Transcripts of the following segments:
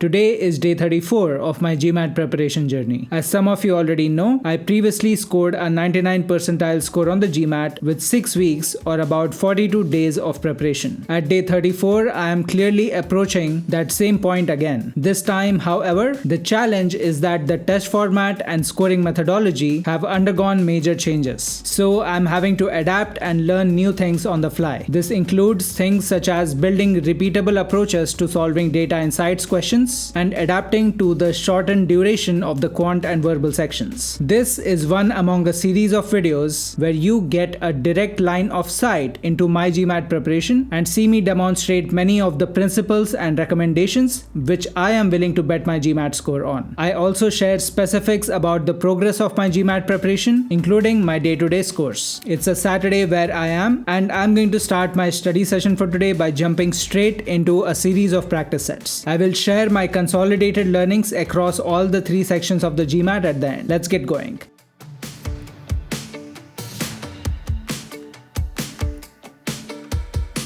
Today is day 34 of my GMAT preparation journey. As some of you already know, I previously scored a 99 percentile score on the GMAT with 6 weeks or about 42 days of preparation. At day 34, I am clearly approaching that same point again. This time, however, the challenge is that the test format and scoring methodology have undergone major changes. So I'm having to adapt and learn new things on the fly. This includes things such as building repeatable approaches to solving data insights questions and adapting to the shortened duration of the quant and verbal sections. This is one among a series of videos where you get a direct line of sight into my GMAT preparation and see me demonstrate many of the principles and recommendations which I am willing to bet my GMAT score on. I also share specifics about the progress of my GMAT preparation, including my day-to-day scores. It's a Saturday where I am, and I'm going to start my study session for today by jumping straight into a series of practice sets. I will share my consolidated learnings across all the 3 sections of the GMAT at the end. Let's get going.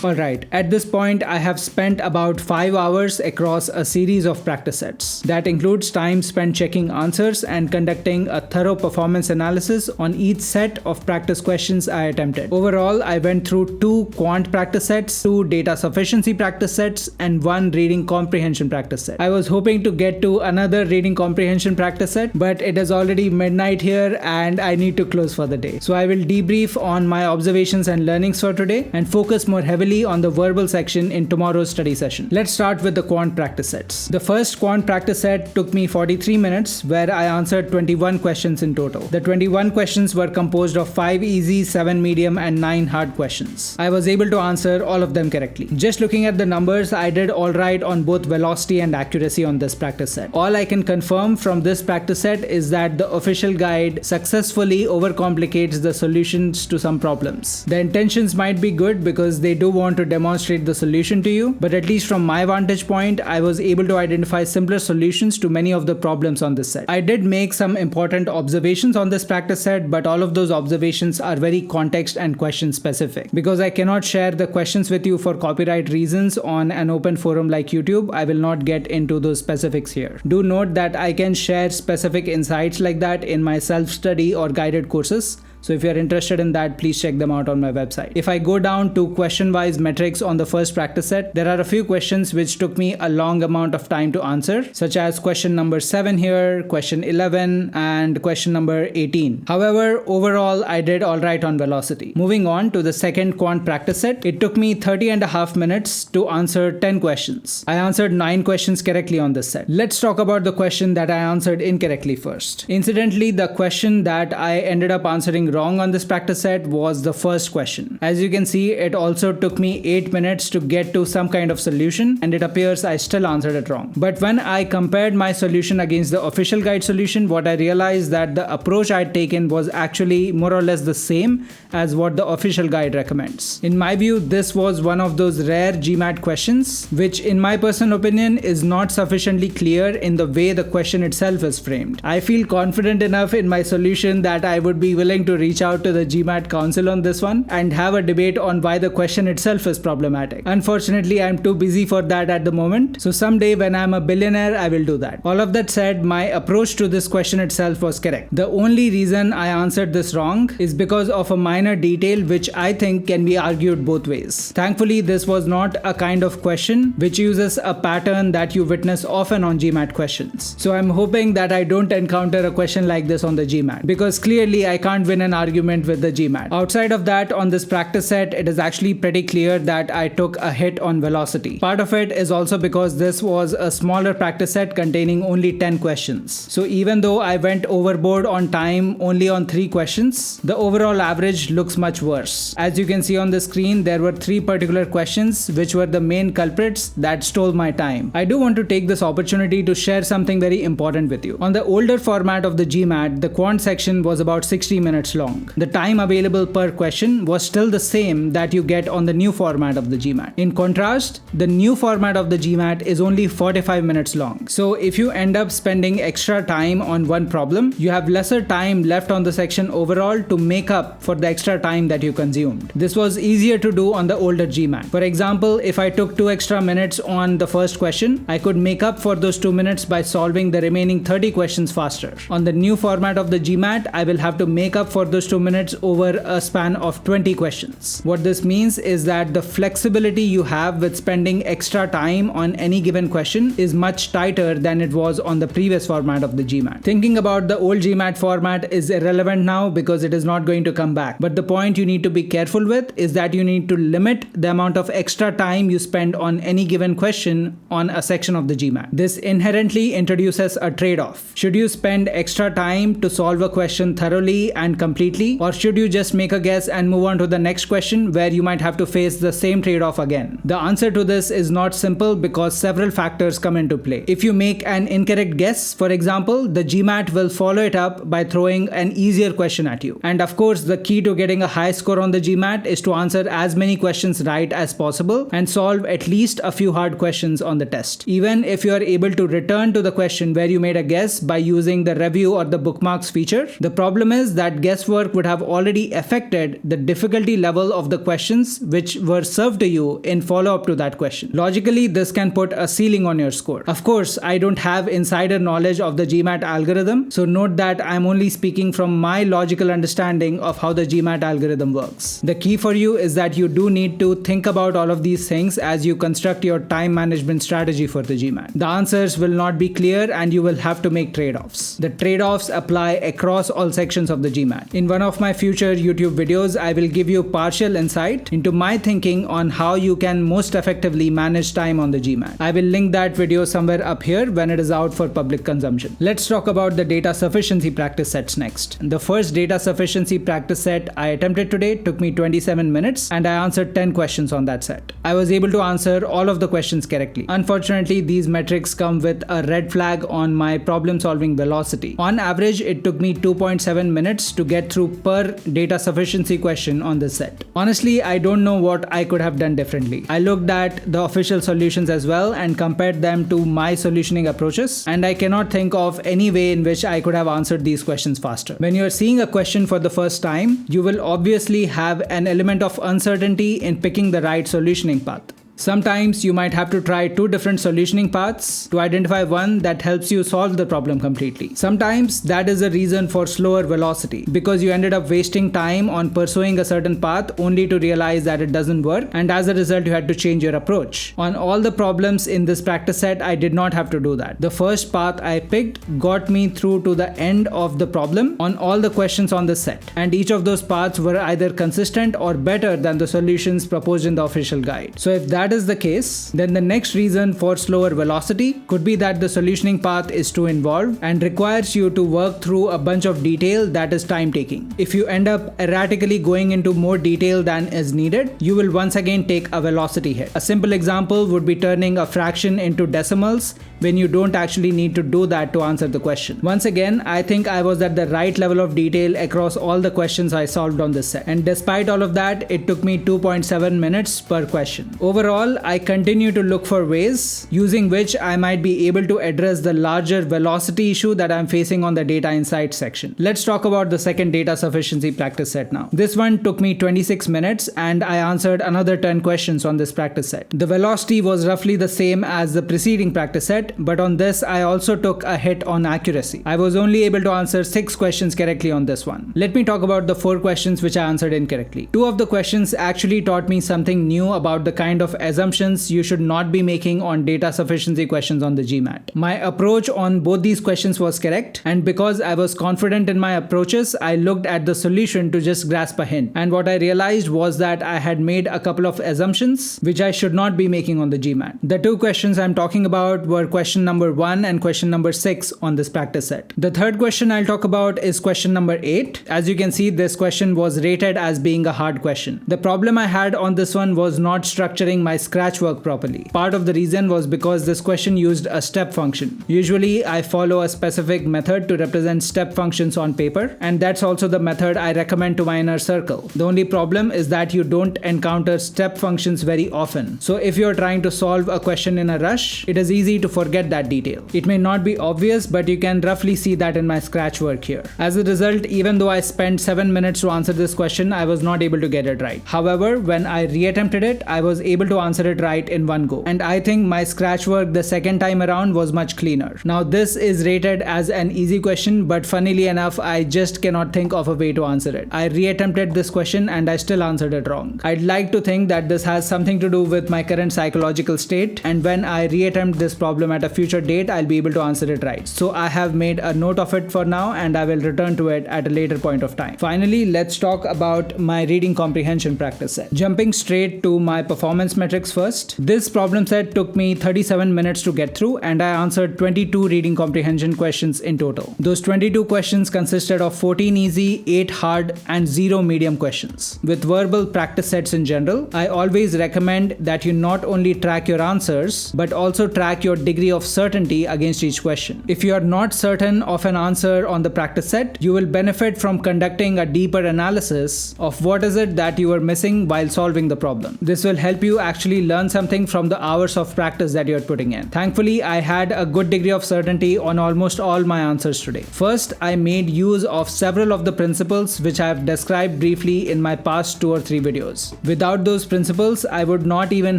Alright, at this point I have spent about 5 hours across a series of practice sets. That includes time spent checking answers and conducting a thorough performance analysis on each set of practice questions I attempted. Overall, I went through 2 quant practice sets, 2 data sufficiency practice sets, and 1 reading comprehension practice set. I was hoping to get to another reading comprehension practice set, but it is already midnight here and I need to close for the day. So I will debrief on my observations and learnings for today and focus more heavily on the verbal section in tomorrow's study session. Let's start with the quant practice sets. The first quant practice set took me 43 minutes where I answered 21 questions in total. The 21 questions were composed of 5 easy, 7 medium and 9 hard questions. I was able to answer all of them correctly. Just looking at the numbers, I did alright on both velocity and accuracy on this practice set. All I can confirm from this practice set is that the official guide successfully overcomplicates the solutions to some problems. The intentions might be good because they do want to demonstrate the solution to you, but at least from my vantage point, I was able to identify simpler solutions to many of the problems on this set. I did make some important observations on this practice set, but all of those observations are very context and question specific. Because I cannot share the questions with you for copyright reasons on an open forum like YouTube, I will not get into those specifics here. Do note that I can share specific insights like that in my self-study or guided courses. So if you're interested in that, please check them out on my website. If I go down to question-wise metrics on the first practice set, there are a few questions which took me a long amount of time to answer, such as question number 7 here, question 11, and question number 18. However, overall, I did alright on velocity. Moving on to the second quant practice set, it took me 30.5 minutes to answer 10 questions. I answered 9 questions correctly on this set. Let's talk about the question that I answered incorrectly first. Incidentally, the question that I ended up answering wrong on this practice set was the first question. As you can see, it also took me 8 minutes to get to some kind of solution, and it appears I still answered it wrong. But when I compared my solution against the official guide solution, what I realized that the approach I had taken was actually more or less the same as what the official guide recommends. In my view, this was one of those rare GMAT questions, which in my personal opinion is not sufficiently clear in the way the question itself is framed. I feel confident enough in my solution that I would be willing to reach out to the GMAT council on this one and have a debate on why the question itself is problematic. Unfortunately, I'm too busy for that at the moment, so someday when I'm a billionaire, I will do that. All of that said, my approach to this question itself was correct. The only reason I answered this wrong is because of a minor detail which I think can be argued both ways. Thankfully, this was not a kind of question which uses a pattern that you witness often on GMAT questions. So I'm hoping that I don't encounter a question like this on the GMAT, because clearly I can't win an argument with the GMAT. Outside of that, on this practice set, it is actually pretty clear that I took a hit on velocity. Part of it is also because this was a smaller practice set containing only 10 questions. So even though I went overboard on time only on 3 questions, the overall average looks much worse. As you can see on the screen, there were 3 particular questions which were the main culprits that stole my time. I do want to take this opportunity to share something very important with you. On the older format of the GMAT, the quant section was about 60 minutes minutes long. The time available per question was still the same that you get on the new format of the GMAT. In contrast, the new format of the GMAT is only 45 minutes long. So if you end up spending extra time on one problem, you have lesser time left on the section overall to make up for the extra time that you consumed. This was easier to do on the older GMAT. For example, if I took 2 extra minutes on the first question, I could make up for those 2 minutes by solving the remaining 30 questions faster. On the new format of the GMAT, I will have to make up for those 2 minutes over a span of 20 questions. What this means is that the flexibility you have with spending extra time on any given question is much tighter than it was on the previous format of the GMAT. Thinking about the old GMAT format is irrelevant now because it is not going to come back. But the point you need to be careful with is that you need to limit the amount of extra time you spend on any given question on a section of the GMAT. This inherently introduces a trade-off. Should you spend extra time to solve a question thoroughly and completely, or should you just make a guess and move on to the next question where you might have to face the same trade-off again? The answer to this is not simple because several factors come into play. If you make an incorrect guess, for example, the GMAT will follow it up by throwing an easier question at you. And of course, the key to getting a high score on the GMAT is to answer as many questions right as possible and solve at least a few hard questions on the test. Even if you are able to return to the question where you made a guess by using the review or the bookmarks feature, the problem is that guesswork would have already affected the difficulty level of the questions which were served to you in follow-up to that question. Logically, this can put a ceiling on your score. Of course, I don't have insider knowledge of the GMAT algorithm, so note that I'm only speaking from my logical understanding of how the GMAT algorithm works. The key for you is that you do need to think about all of these things as you construct your time management strategy for the GMAT. The answers will not be clear and you will have to make trade-offs. The trade-offs apply across all sections of the GMAT. In one of my future YouTube videos, I will give you partial insight into my thinking on how you can most effectively manage time on the GMAT. I will link that video somewhere up here when it is out for public consumption. Let's talk about the data sufficiency practice sets next. The first data sufficiency practice set I attempted today took me 27 minutes and I answered 10 questions on that set. I was able to answer all of the questions correctly. Unfortunately, these metrics come with a red flag on my problem solving velocity. On average, it took me 2.7 minutes to get through per data sufficiency question on this set. Honestly, I don't know what I could have done differently. I looked at the official solutions as well and compared them to my solutioning approaches, and I cannot think of any way in which I could have answered these questions faster. When you are seeing a question for the first time, you will obviously have an element of uncertainty in picking the right solutioning path. Sometimes you might have to try 2 different solutioning paths to identify one that helps you solve the problem completely. Sometimes that is a reason for slower velocity because you ended up wasting time on pursuing a certain path only to realize that it doesn't work, and as a result you had to change your approach. On all the problems in this practice set, I did not have to do that. The first path I picked got me through to the end of the problem on all the questions on the set, and each of those paths were either consistent or better than the solutions proposed in the official guide. So if that is the case, then the next reason for slower velocity could be that the solutioning path is too involved and requires you to work through a bunch of detail that is time taking. If you end up erratically going into more detail than is needed, you will once again take a velocity hit. A simple example would be turning a fraction into decimals when you don't actually need to do that to answer the question. Once again, I think I was at the right level of detail across all the questions I solved on this set, and despite all of that, it took me 2.7 minutes per question. Overall, I continue to look for ways using which I might be able to address the larger velocity issue that I'm facing on the data insights section. Let's talk about the second data sufficiency practice set now. This one took me 26 minutes and I answered another 10 questions on this practice set. The velocity was roughly the same as the preceding practice set, but on this I also took a hit on accuracy. I was only able to answer 6 questions correctly on this one. Let me talk about the 4 questions which I answered incorrectly. 2 of the questions actually taught me something new about the kind of assumptions you should not be making on data sufficiency questions on the GMAT. My approach on both these questions was correct, and because I was confident in my approaches, I looked at the solution to just grasp a hint. And what I realized was that I had made a couple of assumptions which I should not be making on the GMAT. The 2 questions I'm talking about were question number 1 and question number 6 on this practice set. The third question I'll talk about is question number 8. As you can see, this question was rated as being a hard question. The problem I had on this one was not structuring my my scratch work properly. Part of the reason was because this question used a step function. Usually I follow a specific method to represent step functions on paper, and that's also the method I recommend to my inner circle. The only problem is that you don't encounter step functions very often. So if you're trying to solve a question in a rush, it is easy to forget that detail. It may not be obvious, but you can roughly see that in my scratch work here. As a result, even though I spent 7 minutes to answer this question, I was not able to get it right. However, when I reattempted it, I was able to answer it right in one go. And I think my scratch work the second time around was much cleaner. Now this is rated as an easy question, but funnily enough, I just cannot think of a way to answer it. I reattempted this question and I still answered it wrong. I'd like to think that this has something to do with my current psychological state, and when I reattempt this problem at a future date, I'll be able to answer it right. So I have made a note of it for now, and I will return to it at a later point of time. Finally, let's talk about my reading comprehension practice set. Jumping straight to my performance metrics first. This problem set took me 37 minutes to get through, and I answered 22 reading comprehension questions in total. Those 22 questions consisted of 14 easy, 8 hard, and 0 medium questions. With verbal practice sets in general, I always recommend that you not only track your answers, but also track your degree of certainty against each question. If you are not certain of an answer on the practice set, you will benefit from conducting a deeper analysis of what is it that you are missing while solving the problem. This will help you actually learn something from the hours of practice that you are putting in. Thankfully, I had a good degree of certainty on almost all my answers today. First, I made use of several of the principles which I have described briefly in my past 2 or 3 videos. Without those principles, I would not even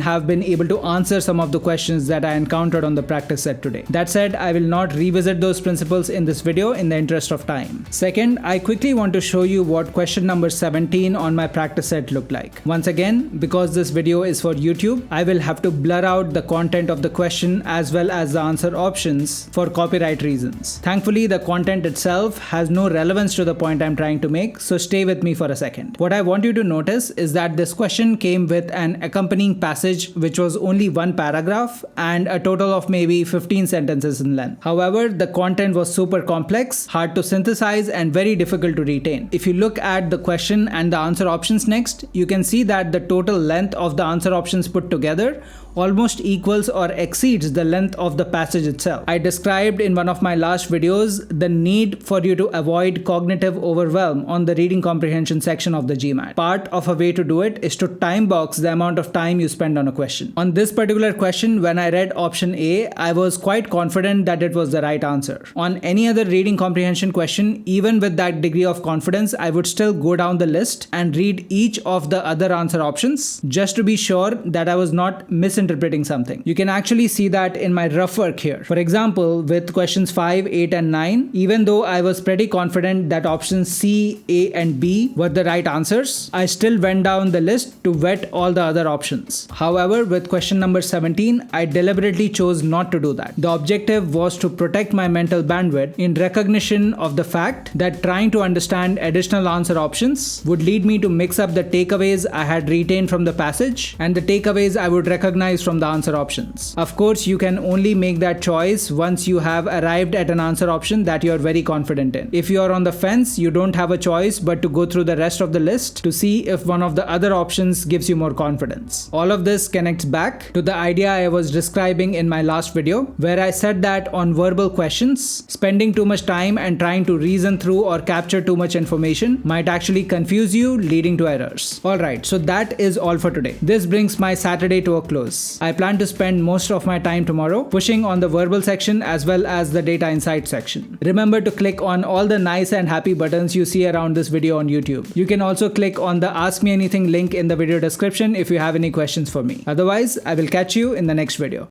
have been able to answer some of the questions that I encountered on the practice set today. That said, I will not revisit those principles in this video in the interest of time. Second, I quickly want to show you what question number 17 on my practice set looked like. Once again, because this video is for YouTube, I will have to blur out the content of the question as well as the answer options for copyright reasons. Thankfully, the content itself has no relevance to the point I'm trying to make, so stay with me for a second. What I want you to notice is that this question came with an accompanying passage which was only 1 paragraph and a total of maybe 15 sentences in length. However, the content was super complex, hard to synthesize, and very difficult to retain. If you look at the question and the answer options next, you can see that the total length of the answer options put together almost equals or exceeds the length of the passage itself. I described in one of my last videos the need for you to avoid cognitive overwhelm on the reading comprehension section of the GMAT. Part of a way to do it is to time box the amount of time you spend on a question. On this particular question, when I read option A, I was quite confident that it was the right answer. On any other reading comprehension question, even with that degree of confidence, I would still go down the list and read each of the other answer options just to be sure that I was not misinterpreting something. You can actually see that in my rough work here. For example, with questions 5, 8, and 9, even though I was pretty confident that options C, A, and B were the right answers, I still went down the list to vet all the other options. However, with question number 17, I deliberately chose not to do that. The objective was to protect my mental bandwidth in recognition of the fact that trying to understand additional answer options would lead me to mix up the takeaways I had retained from the passage and the takeaways I would recognize from the answer options. Of course, you can only make that choice once you have arrived at an answer option that you are very confident in. If you are on the fence, you don't have a choice but to go through the rest of the list to see if one of the other options gives you more confidence. All of this connects back to the idea I was describing in my last video, where I said that on verbal questions, spending too much time and trying to reason through or capture too much information might actually confuse you, leading to errors. Alright, so that is all for today. This brings my Saturday to a close. I plan to spend most of my time tomorrow pushing on the verbal section as well as the data insight section. Remember to click on all the nice and happy buttons you see around this video on YouTube. You can also click on the Ask Me Anything link in the video description if you have any questions for me. Otherwise, I will catch you in the next video.